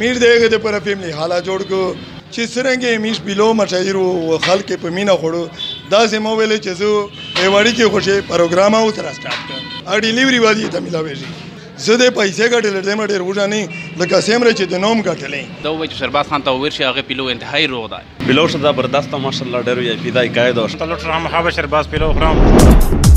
میر دیگه د پر فیملی حالا جوړ کو چې سرنګې میش بلو مشاهیرو خلک په مینا خړو دا سمو ویلې چې زه ایوړی کې خوشي پروګرام او تر سٹارټ کړ ا ډیلیوري والی ته ملاويږي زه د پیسې ګټل د مډر وژنې لکه سیمره چې د نوم ګټلې دا وایي چې شرباز خان ته ورشي هغه پیلو انتهایی روغ دی پیلو شه زبردست ماشاءالله ډېر یې فدای قائد او طلعت رحم حبه شرباز پیلو خرام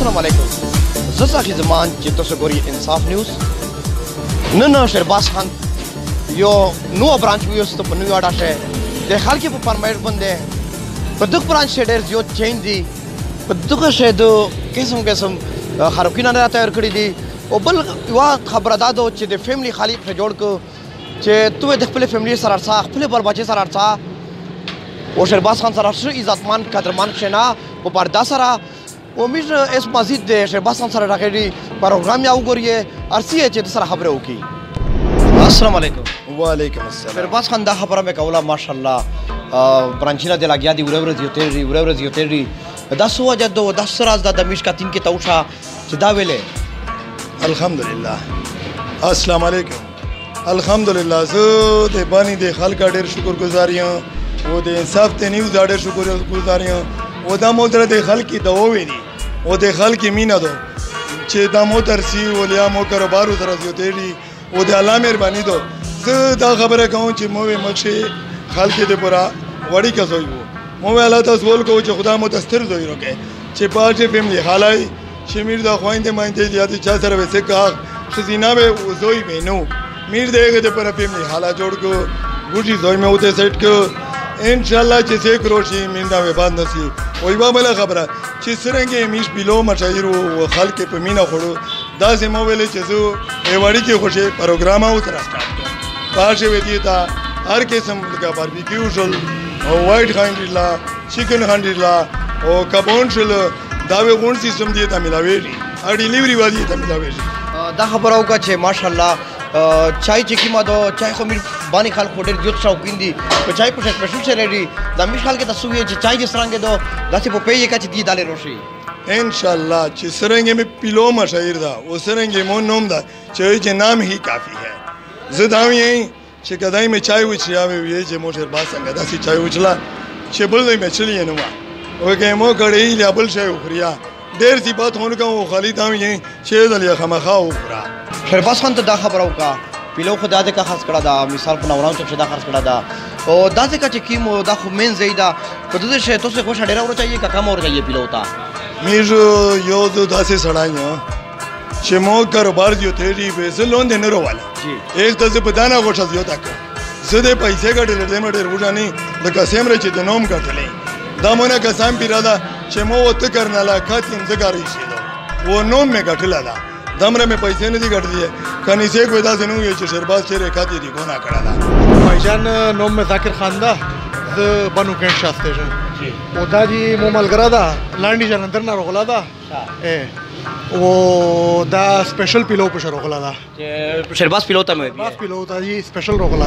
السلام علیکم زه ساقي زمان چې تاسو ګورئ انصاف نیوز نن شرباز خان یو نو برانچ ویوست په نیو اډا شه د خلکو په فرمایش باندې په دغه برانچ شه ډېر زیات چینج دي په دغه شه د قسم خرابکینه راته ور کړی دي او بل یو خبره ده چې د فیملی خالي په جوړ کو چې تو د خپل فیملی سره ارڅا خپل بل بچي سره ارڅا او شرباز خان سره عزتمان قدرمان شنا په پردا سره امید اس مزید د شرباز خان سره راغلی پروګرام یو ګورئ ارسی چې سره خبره وکي السلام علیکم وعلیکم السلام شرباز خان دا خبره مې کوله ماشاءالله برانچینه د لاګیا دی ورور یو تیری دا سو وجه دا سراز د مش کا تین کې توشا چې دا ویلې الحمدلله السلام علیکم الحمدلله زه د باندې د خلک ډېر شکر گزار یم او د انصاف ته نیوز ډېر شکر گزار یم او دا موتر د خلک د وویني او د خلک مینا دو چې دا موتر سی ولیا مو کاروبارو سره زیاتېږي او د الله مهرباني دو زه دا خبره کوم چې مو مشه خلک د پورا وړي کزوي مو الله تاسو ول کو چې خدا مو تستر زوي روکه چې پاجه فیملی حالای شمیر دا خوينده مانته زیاتې چا سره وسه کا خزینه به زوي بینو میر دیګه د پر فیملی حالا جوړ کو ګوټي زوي مې وته سیټ کو ان شاء الله چې څه کروشي میندا به باندې نسی وای با بل خبره چې سرنګې میش بلو مشاهیرو خلک په مینا خړو دا سمو ویلې چې زه ایوړی کې خوشي پروګرام او تر سٹارټ کړ پاشه وتی تا هر قسم لګا باربیکیو شل او وایټ هانډلا چکن هانډلا او کبون شل دا وی غون سیستم دی ته ملاويږي ا ډیلیوري والی ته ملاويږي دا خبره وکړه چې ماشاءالله چای چې کیما دو چای خو میر باندې خلک ډېر جوړ شوقین دي په چای په سپیشل سره لري دا مش خلک ته سوې چې چای د سرنګ دو داسې په پیې کې چې دی دالې روشي ان شاء الله چې سرنګ می پیلو مشاهیر دا او سرنګ مو نوم دا چې نام هی کافی ہے زداوی چې کدای می چای وچیا وی چې مو شرباز څنګه داسې چای وچلا چې بل دی می چلی نه ما اوګه مو کړي لا بل شی خوریا ډېر سی بات هون کوم خالد هم یې چې دلیا خمخا وخورا شرباز خان ته دا خبره وکړه پیلو خدا دې کا خاص کړه دا مثال په نورانو چې دا خاص کړه دا او دا ځکه چې کیمو دا خو مین زیدا په دې شی ته څه خوشا ډیر ور چاهیے کا کم ور چاهیے پیلو تا میر یو داسې سړای چې مو کاروبار دیو ته دی به زلون دې نه رواله ایک ته په دانا غوښه دیو تک زه دې پیسې ګټل دې مډر وژنې لکه سیمره چې د نوم ګټلې دا مونږه کسان پیرادا چې مو وته کرناله کاتیم زګاری شي و نوم می ګټل دا دمره می پیسې نه دي ګټلې کني څه کوي دا زنو یې چې شرباز چیرې کاتی دي ګنا کړه دا भाईजान नोम में जाकिर खान दा बनू कैंट स्टेशन او دا جی مو ملګرا دا لاندې جنندر نه روغلا دا او دا سپیشل پیلو په شروغلا دا شرباز پیلو ته مې بس پیلو ته جی سپیشل روغلا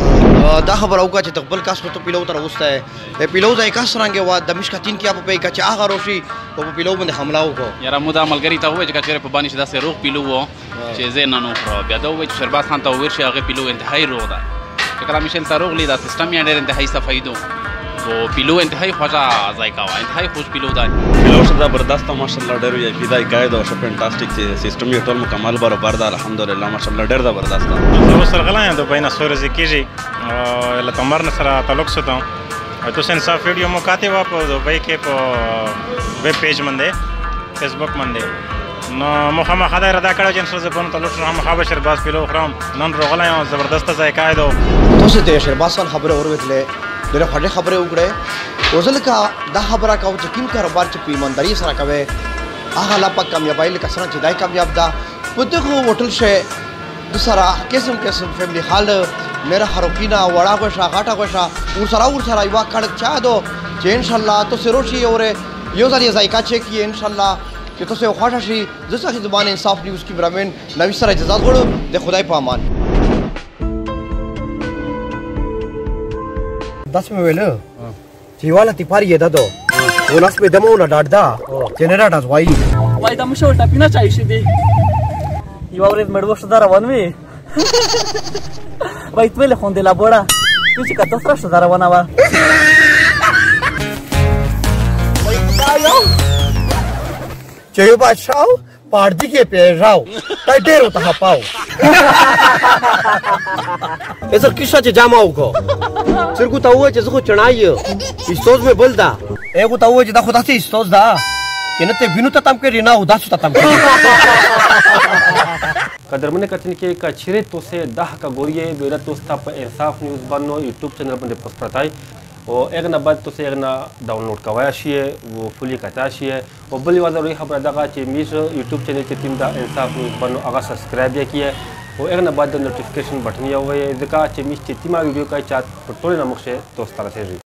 دا خبر اوګه چې تقبل کاس ته پیلو ته وسته پیلو ځای کاس رنګ وا د مشکاتین کې په کا چې هغه روشي په پیلو باندې حمله وکړو یاره مو دا ملګری ته وای چې کچره په باندې داسې روغ پیلو وو چې زه نه خو بیا دا وای چې شرباز خان ته ورشي هغه پیلو انتهایی روغ ده کله میشل تروغ لیدا سیستم یې ډېر انتهایی صفایدو او پیلو انتهایی خوشا ذایقه وا انتهایی خوش پیلو ده پیلو شه زبردست ماشاءالله ډېر یې فدای قائد او فانټاستیک سیستم یې ټول مکمل برابر ده الحمدلله ماشاءالله ډېر زبردست ده زه سره غلایم د بینه سورز کیږي له تمر سره تعلق ساتم تو انصاف ویډیو مو کاته وا په دوبۍ کې په ویب پیج باندې فیسبوک باندې نو مخامخ دا اراده کړې چې نن ورځ په تلوش مخامخ شرباز پیلو خرام نن راغلی یم زبردست ذایقه دی تاسو ته شرباز خان خبره اورېدلې ډېره خوږه خبره وکړې اوس لکه دا خبره کوم چې کوم کاروبار چې په ایمانداري سره کوي هغه لا پک کامیابی لکه څنګه چې دای کامیاب ده په دغه هوټل شه دوسرا قسم قسم فیملی حال میرا خروقینا وڑا غوښه غاټه غوښه ورسره یو کړه چا دو چې ان شاء الله تو سروشي اوره یو ځای ذایقه چک کی ان شاء الله چې تاسو خوښ شي زه صاحب زبان انصاف نیوز کی برامن نوې سره اجازه غواړم د خدای په امان داس مې ویل چې والا تی پاری یدا دو وناس په دمو نه ډاډدا چې نه ډاډا وای دا مشو ټاپینا چای شي دی یو ورځ مړو شو دا روان وی وای ته له خوند لا بوړه چې کته سره شو دا روانه وا چې یو بادشاہ پاردی کې پیژاو تای ډېر وته پاو ایسا کیسه چې جامه وکړو څرګو ته وای چې زه خو چنایو استوز مې بولدا ایګو ته وای چې دا خدا سي استوز دا کنه ته بینو ته تم کې نه و داسو ته تم کې कदरमने कथन के कचरे तो से दाह का गोरिये बेरा तो पर इंसाफ न्यूज़ बनो यूट्यूब चैनल पर पोस्ट करता है और एक ना बाद तो से एक ना डाउनलोड करवाया है वो फुली कचा है और बली वाला रही खबर दगा चे मीस यूट्यूब चैनल के टीम दा इंसाफ न्यूज़ बनो अगर सब्सक्राइब किया और एक ना बाद नोटिफिकेशन बटन या हुआ है जगह चे मीस टीमा वीडियो का चाट टोले नमक से दोस्त तरह से